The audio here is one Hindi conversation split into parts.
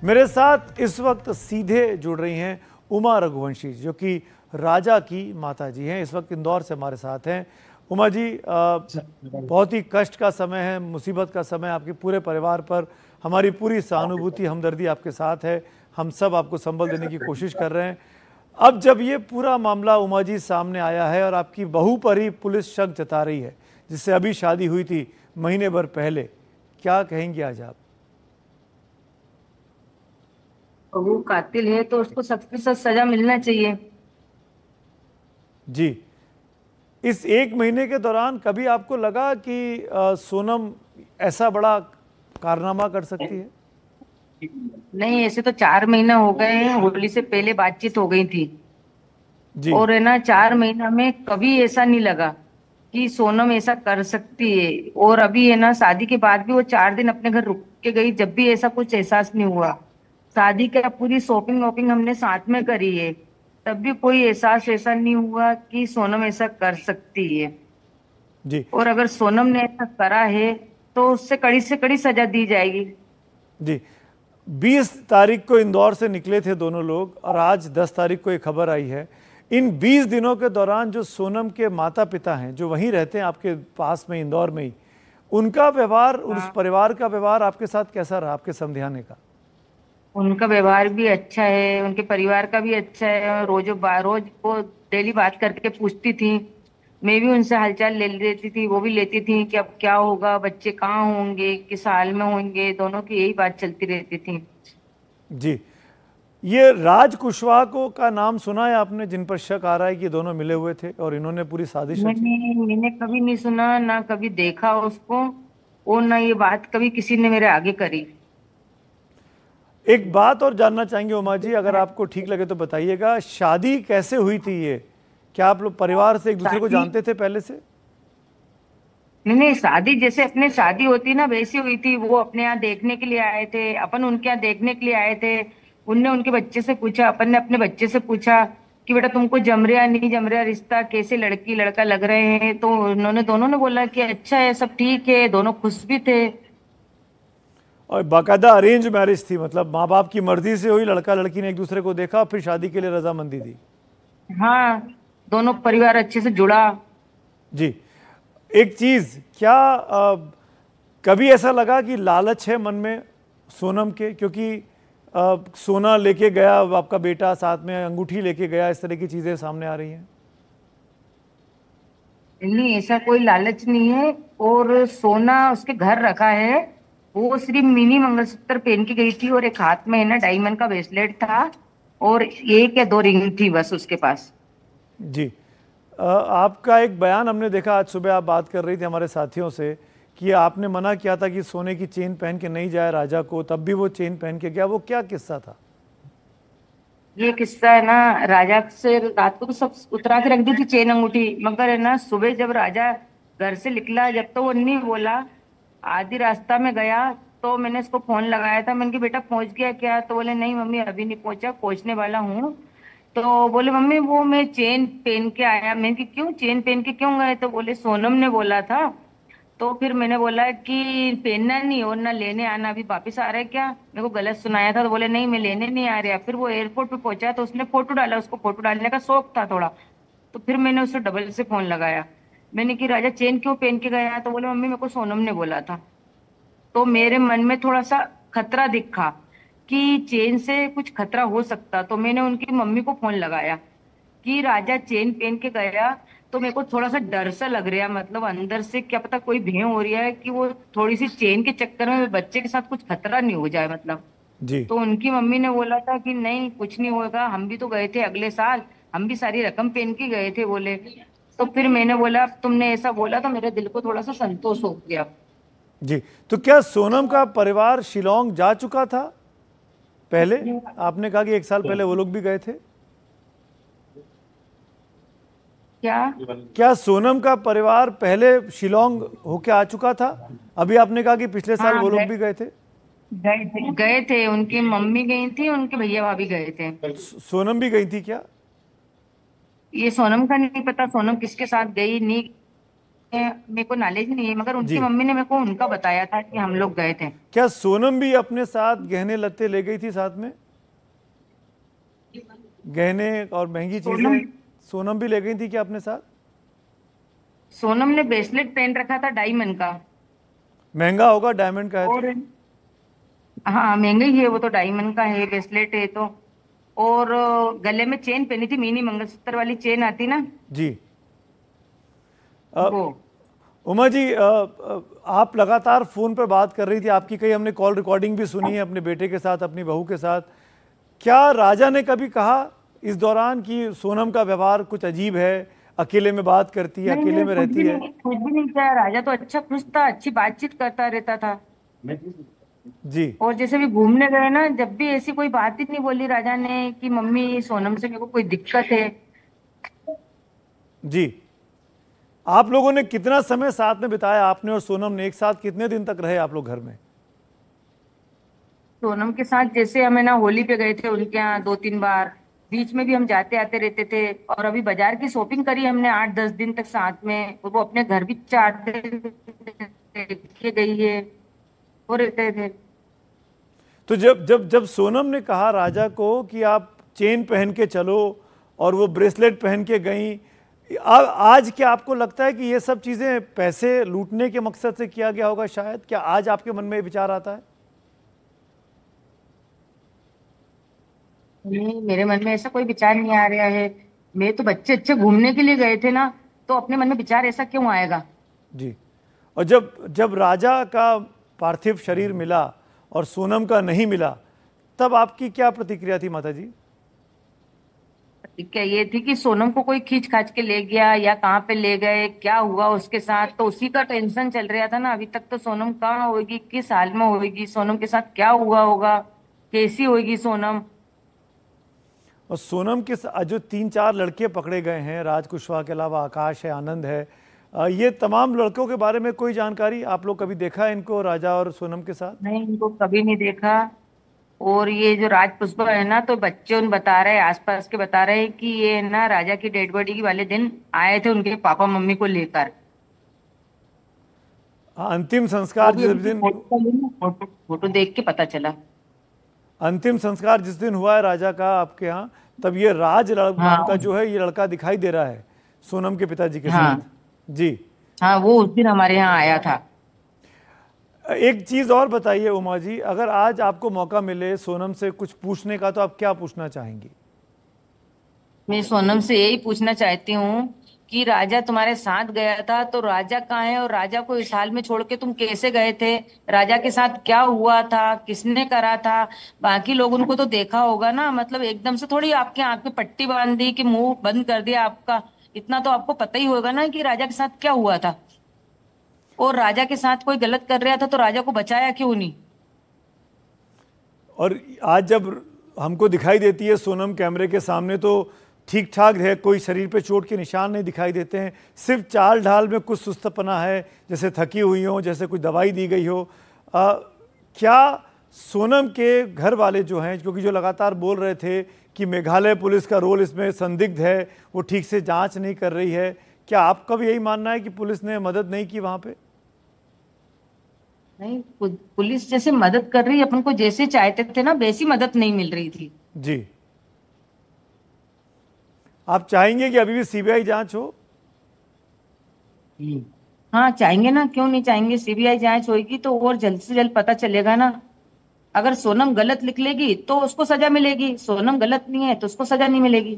मेरे साथ इस वक्त सीधे जुड़ रही हैं उमा रघुवंशी, जो कि राजा की माता जी हैं। इस वक्त इंदौर से हमारे साथ हैं। उमा जी, बहुत ही कष्ट का समय है, मुसीबत का समय आपके पूरे परिवार पर। हमारी पूरी सहानुभूति, हमदर्दी आपके साथ है। हम सब आपको संबल देने की कोशिश कर रहे हैं। अब जब ये पूरा मामला उमा जी सामने आया है और आपकी बहू पर ही पुलिस शक जता रही है, जिससे अभी शादी हुई थी महीने भर पहले, क्या कहेंगे आज आप? वो कातिल है तो उसको सख्त से सख्त सजा मिलना चाहिए। जी, इस एक महीने के दौरान कभी आपको लगा कि सोनम ऐसा बड़ा कारनामा कर सकती है? नहीं, ऐसे तो 4 महीना हो गए हैं, होली से पहले बातचीत हो गई थी। जी। और है ना, 4 महीना में कभी ऐसा नहीं लगा कि सोनम ऐसा कर सकती है। और अभी है ना, शादी के बाद भी वो 4 दिन अपने घर रुक के गई, जब भी ऐसा कुछ एहसास नहीं हुआ। शादी का पूरी शॉपिंग वॉपिंग हमने साथ में करी है, तब भी कोई एहसास ऐसा नहीं हुआ कि सोनम ऐसा कर सकती है। जी। और अगर सोनम ने ऐसा करा है तो उससे कड़ी से कड़ी सजा दी जाएगी। जी, 20 तारीख को इंदौर से निकले थे दोनों लोग और आज 10 तारीख को ये खबर आई है। इन 20 दिनों के दौरान जो सोनम के माता पिता हैं, जो वहीं रहते हैं आपके पास में इंदौर में ही, उनका व्यवहार, उस हाँ, परिवार का व्यवहार आपके साथ कैसा रहा, आपके समझाने का? उनका व्यवहार भी अच्छा है, उनके परिवार का भी अच्छा है। रोज वो डेली बात करके पूछती थी। मैं भी उनसे हालचाल ले लेती थी, वो भी लेती थी कि अब क्या होगा, बच्चे कहाँ होंगे, किस हाल में होंगे, दोनों की यही बात चलती रहती थी। जी, ये राज कुशवाहा को का नाम सुना है आपने, जिन पर शक आ रहा है कि दोनों मिले हुए थे और इन्होंने पूरी साजिश रची? मैंने कभी नहीं सुना, ना कभी देखा उसको, और ना ये बात कभी किसी ने मेरे आगे करी। एक बात और जानना चाहेंगे उमा जी, अगर आपको ठीक लगे तो बताइएगा, शादी कैसे हुई थी ये? क्या आप लोग परिवार से एक दूसरे को शादी, जानते थे पहले से? नहीं नहीं, शादी जैसे अपने शादी होती ना वैसी हुई थी। वो अपने यहाँ देखने के लिए आए थे, अपन उनके यहाँ देखने के लिए आए थे। उनने उनके बच्चे से पूछा, अपन ने अपने बच्चे से पूछा कि बेटा तुमको जम रहा नहीं जम रहा रिश्ता, कैसे लड़की लड़का लग रहे हैं। तो उन्होंने दोनों ने बोला कि अच्छा है, सब ठीक है, दोनों खुश भी थे। और बाकायदा अरेंज मैरिज थी, मतलब माँ बाप की मर्जी से हुई, लड़का लड़की ने एक दूसरे को देखा, फिर शादी के लिए रजामंदी दी? हाँ, दोनों परिवार अच्छे से जुड़ा। जी, एक चीज क्या, कभी ऐसा लगा कि लालच है मन में सोनम के? क्योंकि सोना लेके गया आपका बेटा, साथ में अंगूठी लेके गया, इस तरह की चीजें सामने आ रही हैं। नहीं, ऐसा कोई लालच नहीं है। और सोना उसके घर रखा है। वो सिर्फ मिनी मंगलसूत्र पहन के गई थी, और एक हाथ में है ना डायमंड का ब्रेसलेट था, और 1 या 2 रिंग थी बस उसके पास। जी, आपका एक बयान हमने देखा, आज सुबह आप बात कर रही थी हमारे साथियों से कि आपने मना किया था कि सोने की चेन पहन के नहीं जाए राजा को, तब भी वो चेन पहन के गया। वो क्या किस्सा था? ये किस्सा है ना, राजा से रात को तो सब उतरा के रख दी थी चेन अंगूठी, मगर है ना सुबह जब राजा घर से निकला, जब तो वो नहीं बोला, आधी रास्ता में गया, तो मैंने इसको फोन लगाया था। मैंने कहा बेटा पहुंच गया क्या? तो बोले नहीं मम्मी, अभी नहीं पहुंचा, पहुंचने वाला हूँ। तो बोले मम्मी वो मैं चेन पहन के आया। मैंने कहा क्यों चेन पहन के क्यों गए? तो बोले सोनम ने बोला था। तो फिर मैंने बोला कि पहनना नहीं और ना लेने आना, अभी वापिस आ रहा है क्या? मेरे को गलत सुनाया था। तो बोले नहीं मैं लेने नहीं आ रहा। फिर वो एयरपोर्ट पे पहुंचा तो उसने फोटो डाला, उसको फोटो डालने का शौक था थोड़ा। तो फिर मैंने उसे डबल से फोन लगाया। मैंने कि राजा चेन क्यों पहन के गया? तो बोले मम्मी मेरे को सोनम ने बोला था। तो मेरे मन में थोड़ा सा खतरा दिखा कि चेन से कुछ खतरा हो सकता। तो मैंने उनकी मम्मी को फोन लगाया कि राजा चेन पहन के गया। तो मेरे को थोड़ा सा डर सा लग रहा है, मतलब अंदर से क्या पता कोई भें हो रही है कि वो थोड़ी सी चेन के चक्कर में बच्चे के साथ कुछ खतरा नहीं हो जाए मतलब। जी। तो उनकी मम्मी ने बोला था कि नहीं कुछ नहीं होगा, हम भी तो गए थे अगले साल, हम भी सारी रकम पहन के गए थे बोले। तो फिर मैंने बोला तुमने ऐसा बोला तो मेरे दिल को थोड़ा सा संतोष हो गया। जी, तो क्या सोनम का परिवार शिलोंग जा चुका था पहले? आपने कहा कि 1 साल पहले वो लोग भी गए थे। क्या? क्या सोनम का परिवार पहले शिलोंग होके आ चुका था? अभी आपने कहा कि पिछले साल हाँ, वो लोग भी गए थे। गए थे, उनकी मम्मी गई थी, उनके भैया भाभी गए थे। सोनम भी गई थी क्या? ये सोनम का नहीं पता, सोनम किसके साथ गई नहीं मेरे को नॉलेज नहीं है, मगर उनकी जी। मम्मी ने मेरे को उनका बताया था कि हम लोग गए थे। क्या सोनम भी अपने साथ गहने लत्ते ले गई थी साथ में? गहने और महंगी सोनम चीजें सोनम भी ले गई थी क्या अपने साथ? सोनम ने ब्रेसलेट पहन रखा था डायमंड का। महंगा होगा, डायमंड का है तो। और हाँ, महंगा ही है वो तो, डायमंड का है, ब्रेसलेट है तो। और गले में चेन पहनी थी, मिनी मंगलसूत्र वाली चेन आती ना, जी। अ, वो। उमा जी, आप लगातार फोन पर बात कर रही थी, आपकी कई हमने कॉल रिकॉर्डिंग भी सुनी है अपने बेटे के साथ, अपनी बहू के साथ। क्या राजा ने कभी कहा इस दौरान कि सोनम का व्यवहार कुछ अजीब है, अकेले में बात करती है, नहीं अकेले नहीं, में रहती है? कुछ भी नहीं किया। राजा तो अच्छा खुश था, अच्छी बातचीत करता रहता था। जी। और जैसे भी घूमने गए ना, जब भी ऐसी कोई बात ही नहीं बोली राजा ने कि मम्मी सोनम से मेरे को कोई दिक्कत है। जी। आप लोगों ने कितना समय साथ में बिताया, आपने और सोनम ने एक साथ कितने दिन तक रहे आप लोग घर में? सोनम के साथ जैसे हमें ना होली पे गए थे उनके यहाँ 2-3 बार, बीच में भी हम जाते आते रहते थे। और अभी बाजार की शॉपिंग करी हमने 8-10 दिन तक साथ में, और वो अपने घर भी 4 दिन के गई है, वो रहते थे। तो जब जब जब सोनम ने कहा राजा को कि आप चेन पहन के चलो और वो ब्रेसलेट पहन के गई, आज क्या आपको लगता है कि ये सब चीजें पैसे लूटने के मकसद से किया गया होगा शायद? क्या आज आपके मन में ये विचार आता है? नहीं, मेरे मन में ऐसा कोई विचार नहीं आ रहा है। मैं तो बच्चे अच्छे घूमने के लिए गए थे ना, तो अपने मन में विचार ऐसा क्यों आएगा। जी। और जब जब राजा का पार्थिव शरीर मिला और सोनम का नहीं मिला, तब आपकी क्या प्रतिक्रिया थी माता जी? क्या ये थी कि सोनम को कोई खींच खाच के ले गया, या कहाँ पे ले गए, क्या हुआ उसके साथ, तो उसी का टेंशन चल रहा था ना अभी तक। तो सोनम कहाँ होगी, किस हाल में होगी, सोनम के साथ क्या हुआ होगा, कैसी होगी सोनम। और सोनम के जो 3-4 लड़के पकड़े गए हैं, राज कुशवाहा के अलावा आकाश है, आनंद है, ये तमाम लड़कों के बारे में कोई जानकारी आप लोग कभी देखा है इनको, राजा और सोनम के साथ? नहीं, इनको कभी नहीं देखा। और ये जो राज पुष्पा है ना, तो बच्चे उन बता रहे हैं, आसपास के बता रहे हैं कि ये ना राजा की डेड बॉडी वाले दिन आए थे उनके पापा मम्मी को लेकर। अंतिम वो संस्कार भी जिस उनकी दिन फोटो फोटो देख के पता चला। अंतिम संस्कार जिस दिन हुआ है राजा का आपके यहाँ, तब ये राज नाम का हाँ जो है ये लड़का दिखाई दे रहा है सोनम के पिताजी के साथ। हाँ जी। हाँ, वो उस दिन हमारे यहाँ आया था। एक चीज और बताइए उमा जी, अगर आज आपको मौका मिले सोनम से कुछ पूछने का, तो आप क्या पूछना चाहेंगी? मैं सोनम से यही पूछना चाहती हूँ कि राजा तुम्हारे साथ गया था, तो राजा कहाँ है, और राजा को इस हाल में छोड़ के तुम कैसे गए थे, राजा के साथ क्या हुआ था, किसने करा था। बाकी लोग उनको तो देखा होगा ना, मतलब एकदम से थोड़ी आपके आंख पे पट्टी बांध दी कि मुंह बंद कर दिया आपका। इतना तो आपको पता ही होगा ना कि राजा के साथ क्या हुआ था। और राजा के साथ कोई गलत कर रहा था तो राजा को बचाया क्यों नहीं। और आज जब हमको दिखाई देती है सोनम कैमरे के सामने, तो ठीक ठाक है, कोई शरीर पे चोट के निशान नहीं दिखाई देते हैं, सिर्फ चाल ढाल में कुछ सुस्तपना है, जैसे थकी हुई हो, जैसे कुछ दवाई दी गई हो। क्या सोनम के घर वाले जो हैं, क्योंकि जो लगातार बोल रहे थे कि मेघालय पुलिस का रोल इसमें संदिग्ध है, वो ठीक से जांच नहीं कर रही है, क्या आपका भी यही मानना है कि पुलिस ने मदद नहीं की वहां पे? नहीं, पुलिस जैसे मदद कर रही है, अपन को जैसे चाहते थे ना वैसी मदद नहीं मिल रही थी। जी। आप चाहेंगे कि अभी भी सीबीआई जांच हो? हाँ चाहेंगे ना, क्यों नहीं चाहेंगे। सीबीआई जांच होगी तो और जल्द से जल्द पता चलेगा ना। अगर सोनम गलत निकलेगी तो उसको सजा मिलेगी, सोनम गलत नहीं है तो उसको सजा नहीं मिलेगी।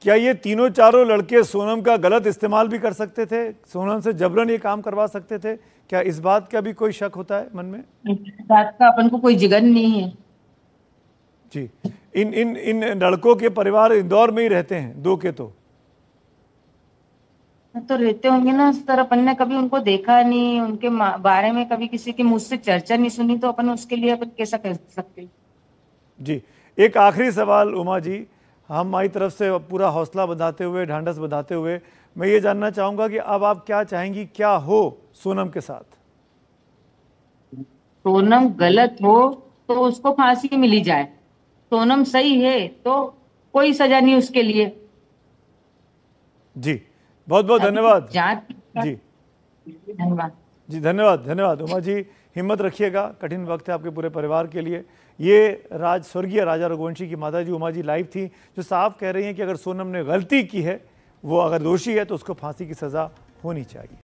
क्या ये तीनों चारों लड़के सोनम का गलत इस्तेमाल भी कर सकते थे, सोनम से जबरन ये काम करवा सकते थे? क्या इस बात का भी कोई शक होता है मन में? इस बात का अपन को कोई जिगन नहीं है। जी। इन इन इन लड़कों के परिवार इंदौर में ही रहते हैं, दो के तो रहते होंगे ना सर, अपन ने कभी उनको देखा नहीं, उनके बारे में कभी किसी के मुंह से चर्चा नहीं सुनी, तो अपन उसके लिए अपन कैसा कह सकते। जी। एक आखिरी सवाल उमा जी, हमारी तरफ से पूरा हौसला बंधाते हुए, ढांढस बंधाते हुए, मैं ये जानना चाहूंगा कि अब आप क्या चाहेंगी, क्या हो सोनम के साथ? सोनम गलत हो तो उसको फांसी मिली जाए, सोनम सही है तो कोई सजा नहीं उसके लिए। जी। बहुत बहुत अभी धन्यवाद। जांच जी। धन्यवाद। जी धन्यवाद, धन्यवाद उमा जी, हिम्मत रखिएगा, कठिन वक्त है आपके पूरे परिवार के लिए। ये स्वर्गीय राजा रघुवंशी की माता जी उमा जी लाइव थी, जो साफ कह रही हैं कि अगर सोनम ने गलती की है, वो अगर दोषी है तो उसको फांसी की सज़ा होनी चाहिए।